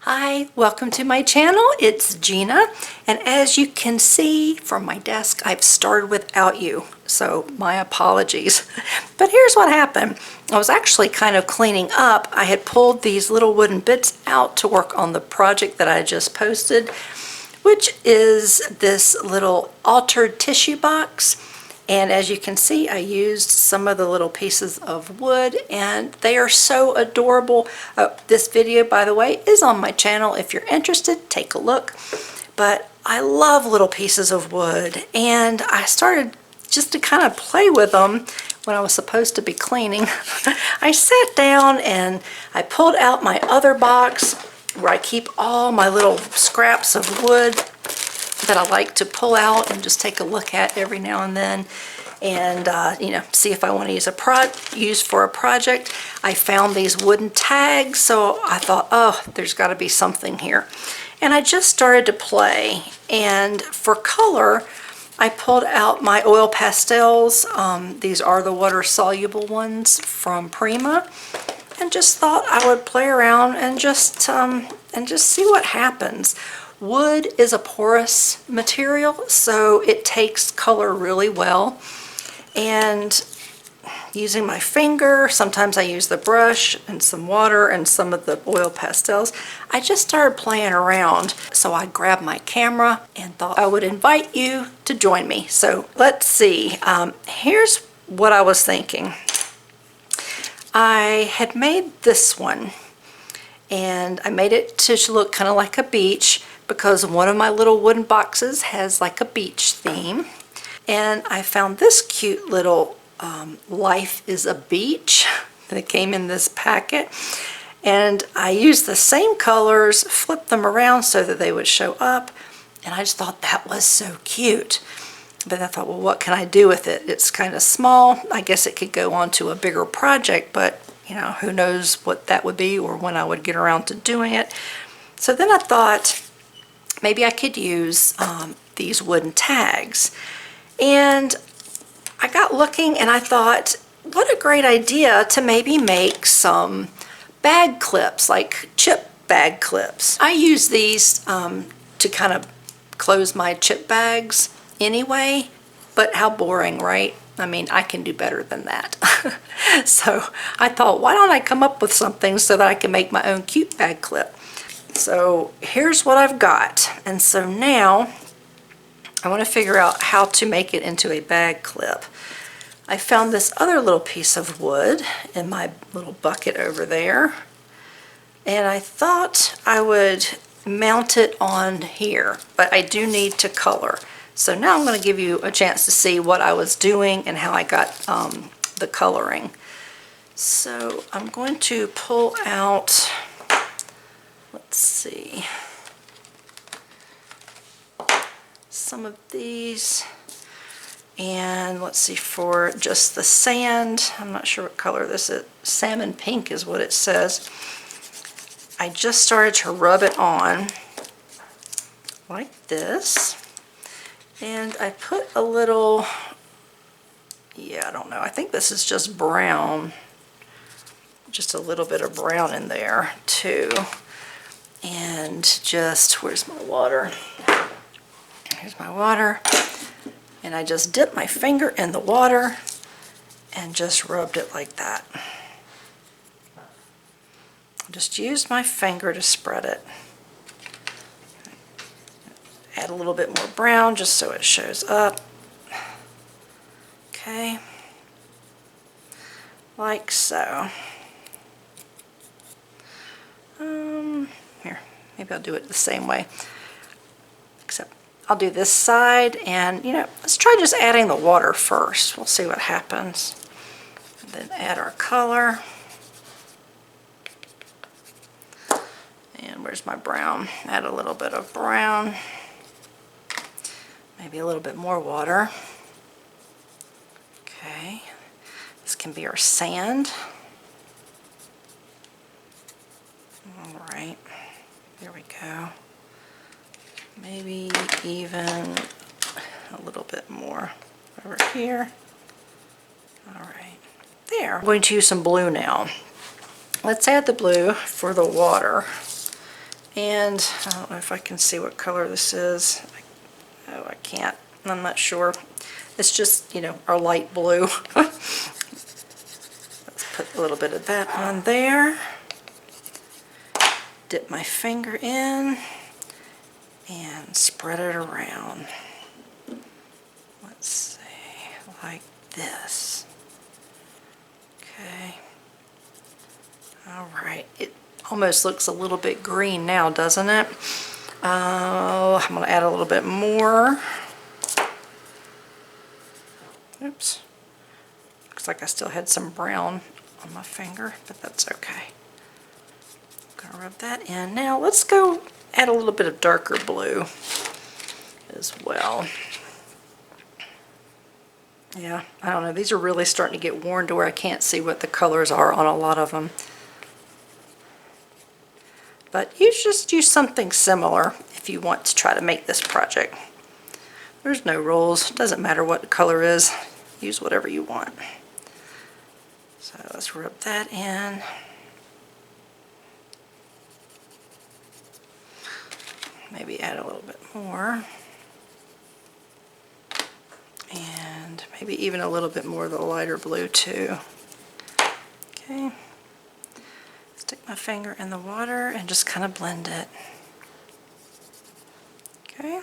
Hi, welcome to my channel. It's Gina, and as you can see from my desk, I've started without you, so my apologies. But here's what happened. I was actually kind of cleaning up. I had pulled these little wooden bits out to work on the project that I just posted, which is this little altered tissue box. And as you can see, I used some of the little pieces of wood, and they are so adorable. This video, by the way, is on my channel. If you're interested, take a look. But I love little pieces of wood, and I started just to kind of play with them when I was supposed to be cleaning. I sat down and I pulled out my other box where I keep all my little scraps of wood that I like to pull out and just take a look at every now and then, and see if I want to use for a project. I found these wooden tags, so I thought, oh, there's got to be something here. And I just started to play, and for color, I pulled out my oil pastels. These are the water-soluble ones from Prima, and just thought I would play around and just see what happens. Wood is a porous material, so it takes color really well. And using my finger, sometimes I use the brush and some water and some of the oil pastels, I just started playing around. So I grabbed my camera and thought I would invite you to join me. So let's see. Here's what I was thinking. I had made this one, and I made it to look kind of like a beach, because one of my little wooden boxes has like a beach theme. And I found this cute little Life is a Beach that came in this packet. And I used the same colors, flipped them around so that they would show up. And I just thought that was so cute. But I thought, well, what can I do with it? It's kind of small. I guess it could go on to a bigger project, but who knows what that would be or when I would get around to doing it. So then I thought, maybe I could use these wooden tags. And I got looking and I thought, what a great idea to maybe make some bag clips, like chip bag clips. I use these to kind of close my chip bags anyway, but how boring, right? I mean, I can do better than that. So I thought, why don't I come up with something so that I can make my own cute bag clip? So here's what I've got. And so now I want to figure out how to make it into a bag clip. I found this other little piece of wood in my little bucket over there, and I thought I would mount it on here, but I do need to color. So now I'm going to give you a chance to see what I was doing and how I got the coloring. So I'm going to pull out, let's see, some of these, and let's see, for just the sand, I'm not sure what color this is, salmon pink is what it says. I just started to rub it on like this, and I put a little, I don't know, I think this is just brown, just a little bit of brown in there too. And just, where's my water? Here's my water. And I just dipped my finger in the water and just rubbed it like that. Just used my finger to spread it. Add a little bit more brown just so it shows up. Okay. Like so. Here, maybe I'll do it the same way. Except I'll do this side, and let's try just adding the water first. We'll see what happens. And then add our color. And where's my brown? Add a little bit of brown. Maybe a little bit more water. Okay. This can be our sand. All right. There we go. Maybe even a little bit more over here. All right, there. I'm going to use some blue now. Let's add the blue for the water. And I don't know if I can see what color this is. Oh, I can't. I'm not sure. It's just, you know, our light blue. Let's put a little bit of that on there. Dip my finger in and spread it around. Let's see, like this. Okay. All right. It almost looks a little bit green now, doesn't it? I'm going to add a little bit more. Oops. Looks like I still had some brown on my finger, but that's okay. I'm going to rub that in. Now let's go add a little bit of darker blue as well. Yeah, I don't know. These are really starting to get worn to where I can't see what the colors are on a lot of them. But you just use something similar if you want to try to make this project. There's no rules. It doesn't matter what the color is. Use whatever you want. So let's rub that in. Maybe add a little bit more. And maybe even a little bit more of the lighter blue too. Okay. Stick my finger in the water and just kind of blend it. Okay.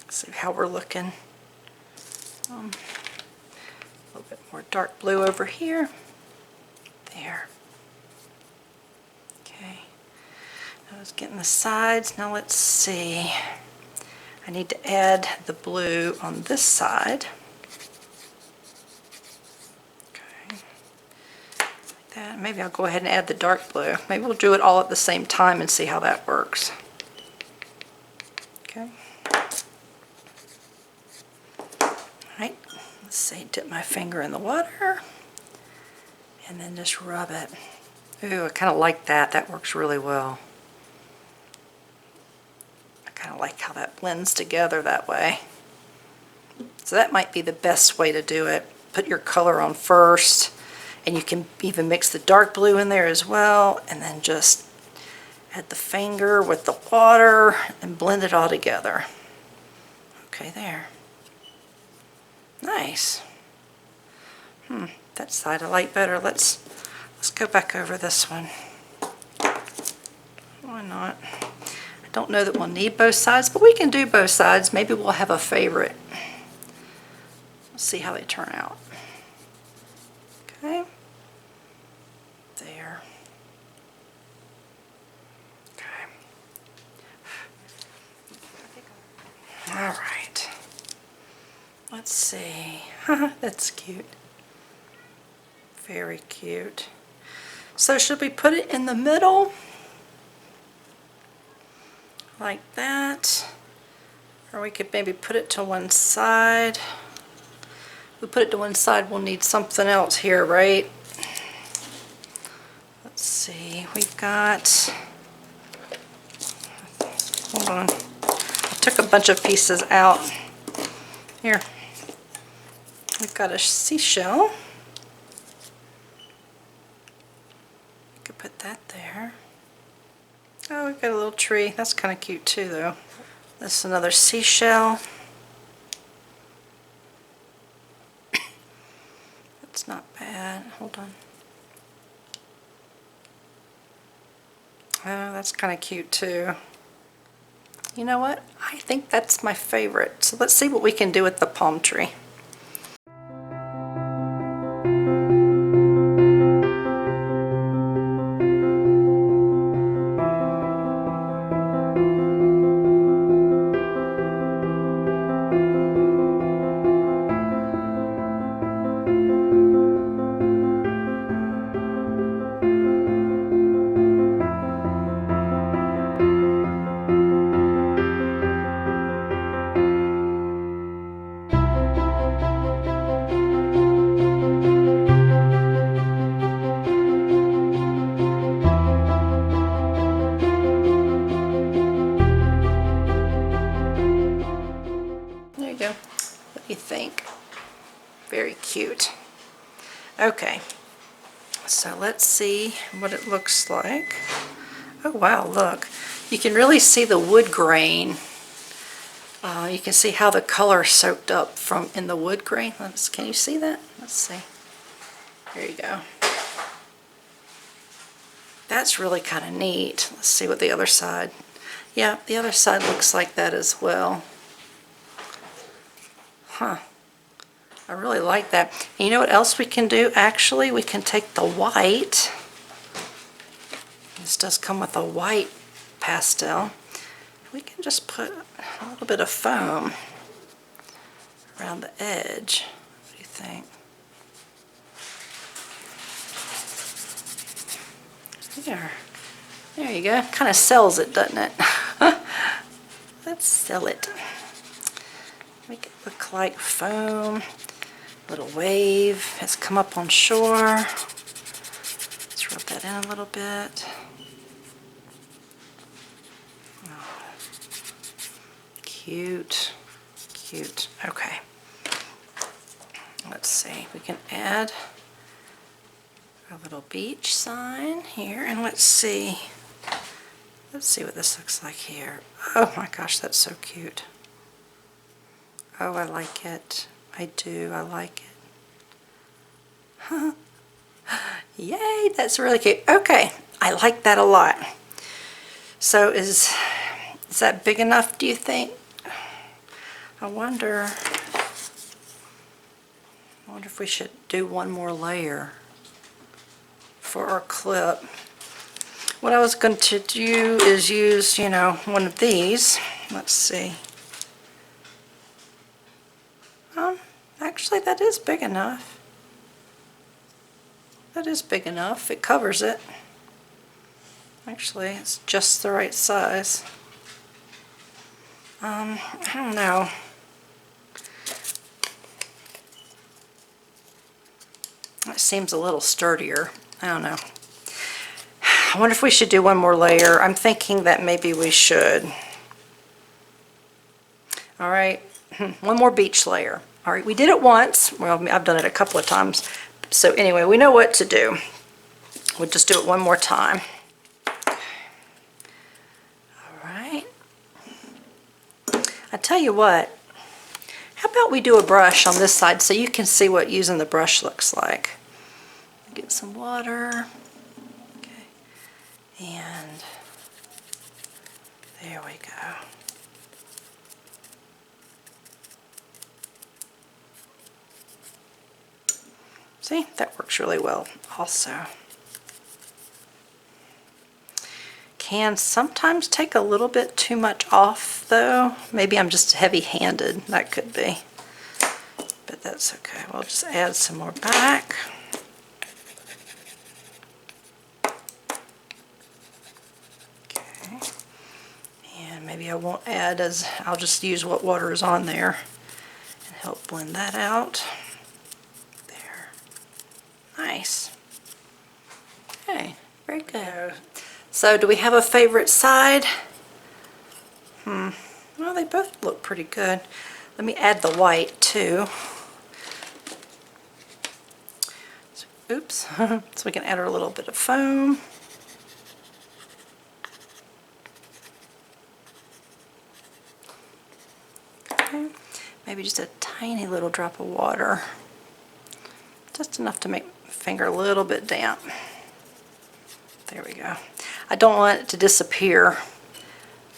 Let's see how we're looking. A little bit more dark blue over here. There. Okay. I was getting the sides. Now let's see. I need to add the blue on this side. That. Maybe I'll go ahead and add the dark blue. Maybe we'll do it all at the same time and see how that works. Okay. Alright, let's see, dip my finger in the water and then just rub it. Ooh, I kind of like that. That works really well. I kind of like how that blends together that way. So that might be the best way to do it. Put your color on first. And you can even mix the dark blue in there as well, and then just add the finger with the water and blend it all together. Okay, there. Nice. That side I like better. Let's go back over this one. Why not? I don't know that we'll need both sides, but we can do both sides. Maybe we'll have a favorite. We'll see how they turn out. Okay. There. Okay. All right. Let's see. That's cute. Very cute. So should we put it in the middle? Like that. Or we could maybe put it to one side. We put it to one side, we'll need something else here, right? Let's see, we've got, hold on, I took a bunch of pieces out. Here, we've got a seashell. You could put that there. Oh, we've got a little tree. That's kind of cute too, though. This is another seashell. It's not bad. Hold on. Oh, that's kind of cute too. You know what? I think that's my favorite. So let's see what we can do with the palm tree. Very cute. Okay, so let's see what it looks like. Oh wow, look. You can really see the wood grain. You can see how the color soaked up from in the wood grain. Can you see that? Let's see. There you go. That's really kind of neat. Let's see what the other side. Yeah, the other side looks like that as well. Huh. I really like that. And you know what else we can do? Actually, we can take the white. This does come with a white pastel. We can just put a little bit of foam around the edge. What do you think? There you go. Kind of sells it, doesn't it? Let's sell it. Make it look like foam. Little wave has come up on shore. Let's rub that in a little bit. Oh, cute, cute. Okay. Let's see. We can add a little beach sign here, and let's see what this looks like here. Oh my gosh, that's so cute. Oh, I like it. I do. I like it. Yay, that's really cute. Okay, I like that a lot. So is that big enough, do you think? I wonder if we should do one more layer for our clip. What I was going to do is use, you know, one of these. Let's see. Actually, that is big enough. That is big enough. It covers it. Actually, it's just the right size. I don't know. It seems a little sturdier. I don't know. I wonder if we should do one more layer. I'm thinking that maybe we should. All right, one more beach layer. All right, we did it once. Well, I've done it a couple of times. So anyway, we know what to do. We'll just do it one more time. All right. I tell you what, how about we do a brush on this side so you can see what using the brush looks like. Get some water. Okay. And there we go. See, that works really well also. Can sometimes take a little bit too much off though. Maybe I'm just heavy-handed, that could be. But that's okay, we'll just add some more back. Okay. And maybe I won't add I'll just use what water is on there and help blend that out. Nice. Okay, very good. So do we have a favorite side? Well, they both look pretty good. Let me add the white too. So, oops. So we can add a little bit of foam. Okay. Maybe just a tiny little drop of water. Just enough to make my finger a little bit damp. There we go. I don't want it to disappear,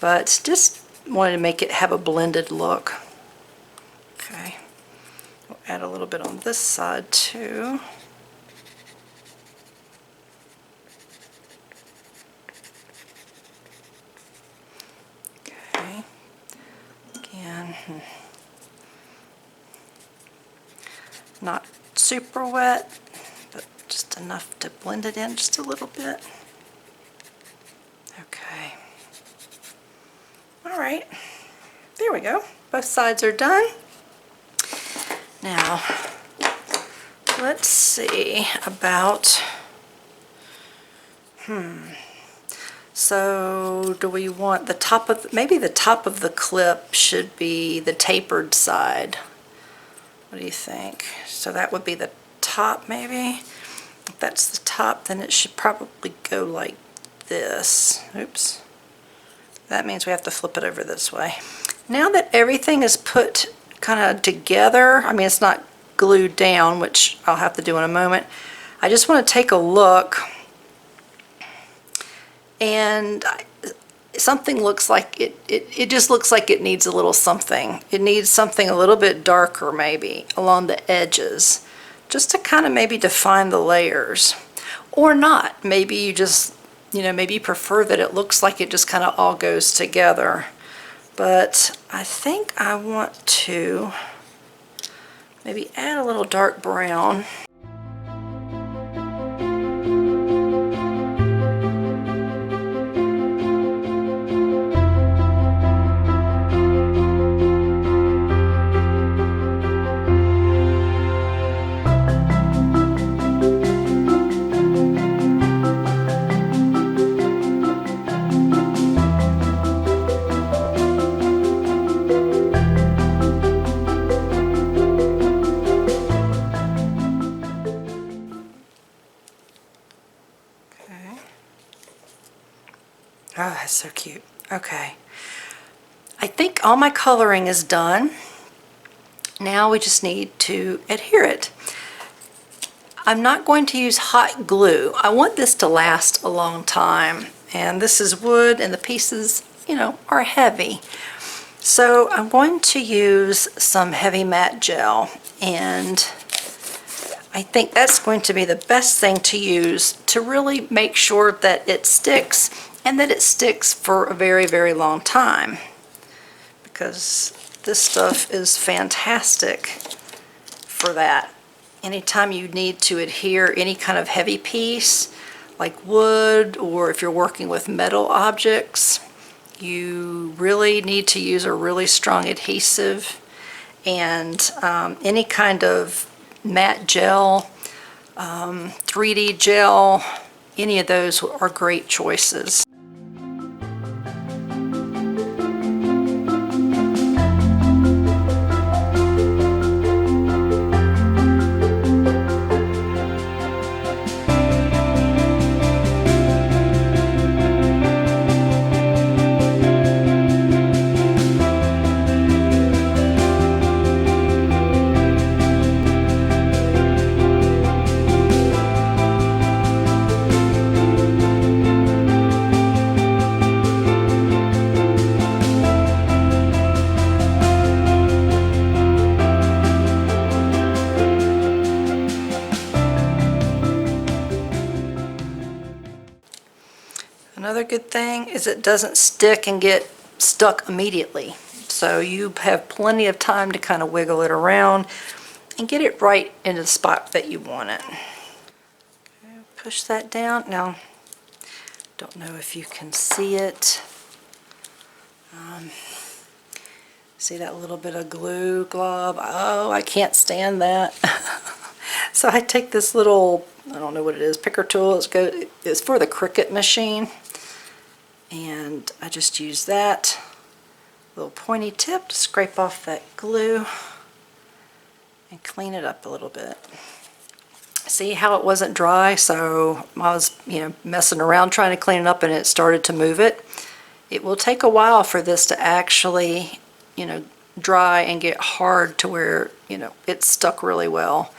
but just wanted to make it have a blended look. Okay. We'll add a little bit on this side too. Okay. Again, not super wet, but just enough to blend it in just a little bit. Okay. All right. There we go. Both sides are done. Now, let's see about, so do we want the top of, maybe the top of the clip should be the tapered side. What do you think? So that would be the top maybe. If that's the top, then it should probably go like this. Oops. That means we have to flip it over this way. Now that everything is put kind of together, I mean, it's not glued down, which I'll have to do in a moment. I just want to take a look, and something looks like it just looks like it needs a little something. It needs something a little bit darker maybe along the edges, just to kind of maybe define the layers. Or not. Maybe you just, maybe you prefer that it looks like it just kind of all goes together. But I think I want to maybe add a little dark brown. Oh, that's so cute. Okay. I think all my coloring is done. Now we just need to adhere it. I'm not going to use hot glue. I want this to last a long time. And this is wood, and the pieces, are heavy. So I'm going to use some heavy matte gel, and I think that's going to be the best thing to use to really make sure that it sticks, and that it sticks for a very, very long time, because this stuff is fantastic for that. Anytime you need to adhere any kind of heavy piece like wood, or if you're working with metal objects, you really need to use a really strong adhesive. And any kind of matte gel, 3D gel, any of those are great choices. Another good thing is it doesn't stick and get stuck immediately. So you have plenty of time to kind of wiggle it around and get it right in the spot that you want it. Okay, push that down. Now, don't know if you can see it. See that little bit of glue glob? Oh, I can't stand that. So I take this little, I don't know what it is, picker tool. It's for the Cricut machine. And I just use that little pointy tip to scrape off that glue and clean it up a little bit. See how it wasn't dry? So I was, messing around trying to clean it up, and it started to move it. It will take a while for this to actually, dry and get hard to where, it's stuck really well.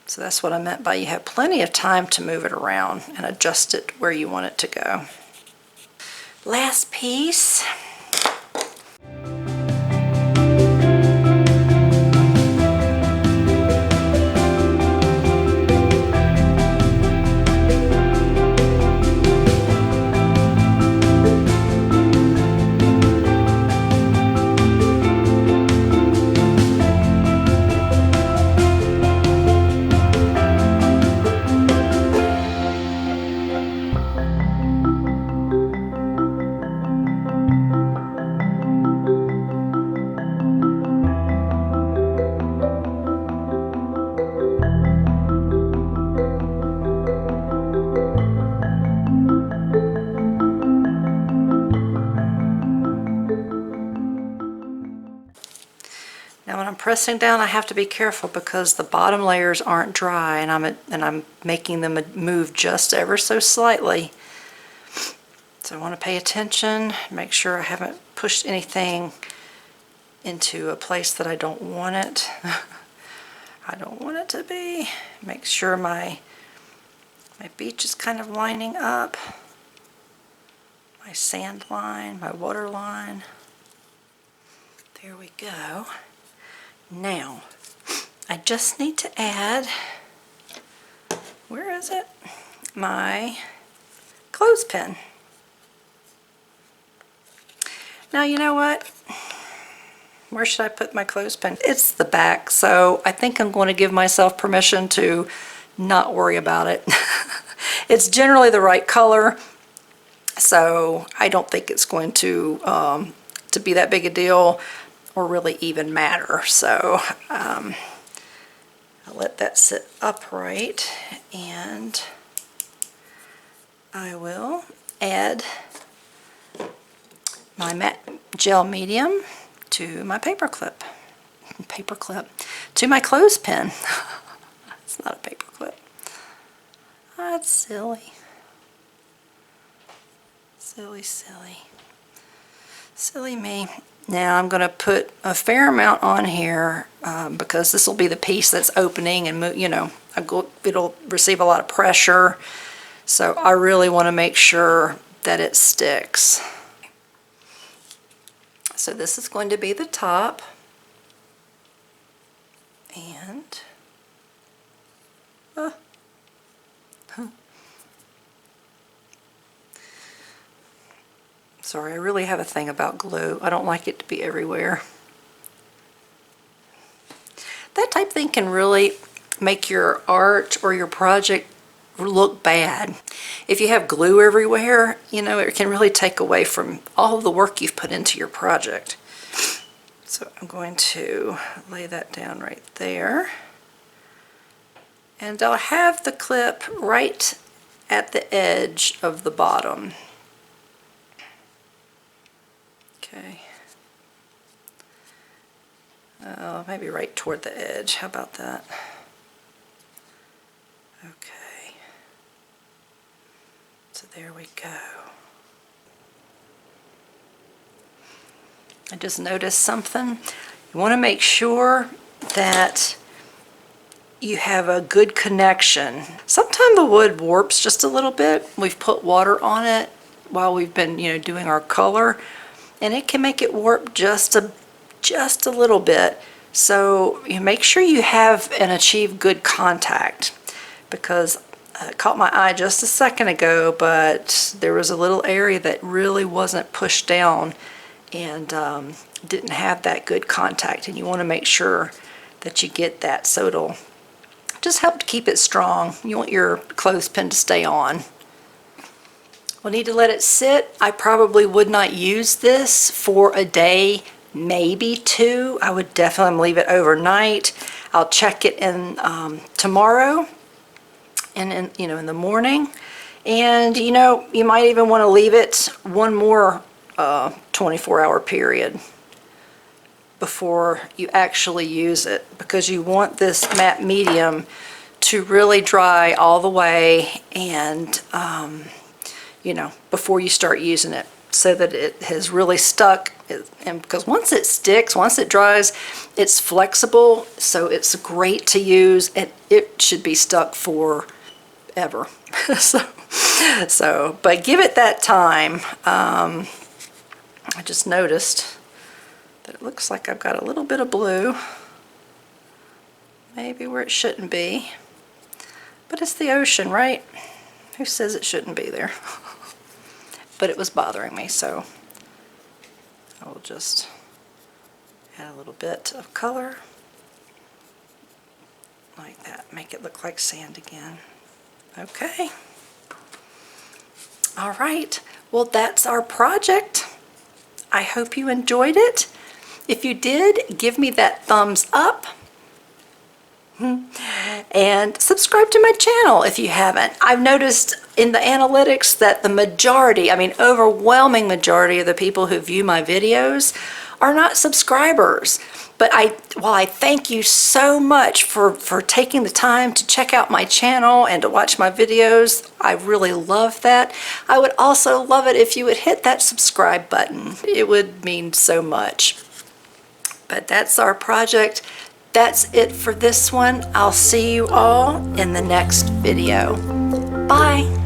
So that's what I meant by you have plenty of time to move it around and adjust it where you want it to go. Last piece. Now when I'm pressing down, I have to be careful because the bottom layers aren't dry, and I'm making them move just ever so slightly. So I want to pay attention, make sure I haven't pushed anything into a place that I don't want it. I don't want it to be. Make sure my beach is kind of lining up. My sand line, my water line. There we go. Now, I just need to add, where is it? My clothespin. Now, you know what? Where should I put my clothespin? It's the back, so I think I'm going to give myself permission to not worry about it. It's generally the right color, so I don't think it's going to be that big a deal or really even matter. So I'll let that sit upright, and I will add my matte gel medium to my paper clip, to my clothespin. It's not a paper clip. That's silly. Silly, silly. Silly me. Now I'm going to put a fair amount on here because this will be the piece that's opening and, you know, it'll receive a lot of pressure. So I really want to make sure that it sticks. So this is going to be the top, and sorry, I really have a thing about glue. I don't like it to be everywhere. That type thing can really make your art or your project look bad. If you have glue everywhere, you know, it can really take away from all of the work you've put into your project. So I'm going to lay that down right there. And I'll have the clip right at the edge of the bottom. Okay. Maybe right toward the edge. How about that? Okay. So there we go. I just noticed something. You want to make sure that you have a good connection. Sometimes the wood warps just a little bit. We've put water on it while we've been, you know, doing our color, and it can make it warp just a little bit. So you make sure you have and achieve good contact, because it caught my eye just a second ago, but there was a little area that really wasn't pushed down and didn't have that good contact, and you want to make sure that you get that so it'll just help to keep it strong. You want your clothespin to stay on. We'll need to let it sit. I probably would not use this for a day, maybe two. I would definitely leave it overnight. I'll check it in tomorrow and in the morning. And you know, you might even want to leave it one more 24-hour period before you actually use it, because you want this matte medium to really dry all the way, and you know, before you start using it, so that it has really stuck. And because once it sticks, once it dries, it's flexible, so it's great to use, and it should be stuck forever. But give it that time. I just noticed that it looks like I've got a little bit of blue, maybe where it shouldn't be, but it's the ocean, right? Who says it shouldn't be there? But it was bothering me, so I will just add a little bit of color like that, make it look like sand again. Okay. All right, well, that's our project. I hope you enjoyed it. If you did, give me that thumbs up. And subscribe to my channel if you haven't. I've noticed in the analytics that the majority, I mean overwhelming majority of the people who view my videos are not subscribers. But while I thank you so much for taking the time to check out my channel and to watch my videos, I really love that. I would also love it if you would hit that subscribe button. It would mean so much. But that's our project. That's it for this one. I'll see you all in the next video. Bye.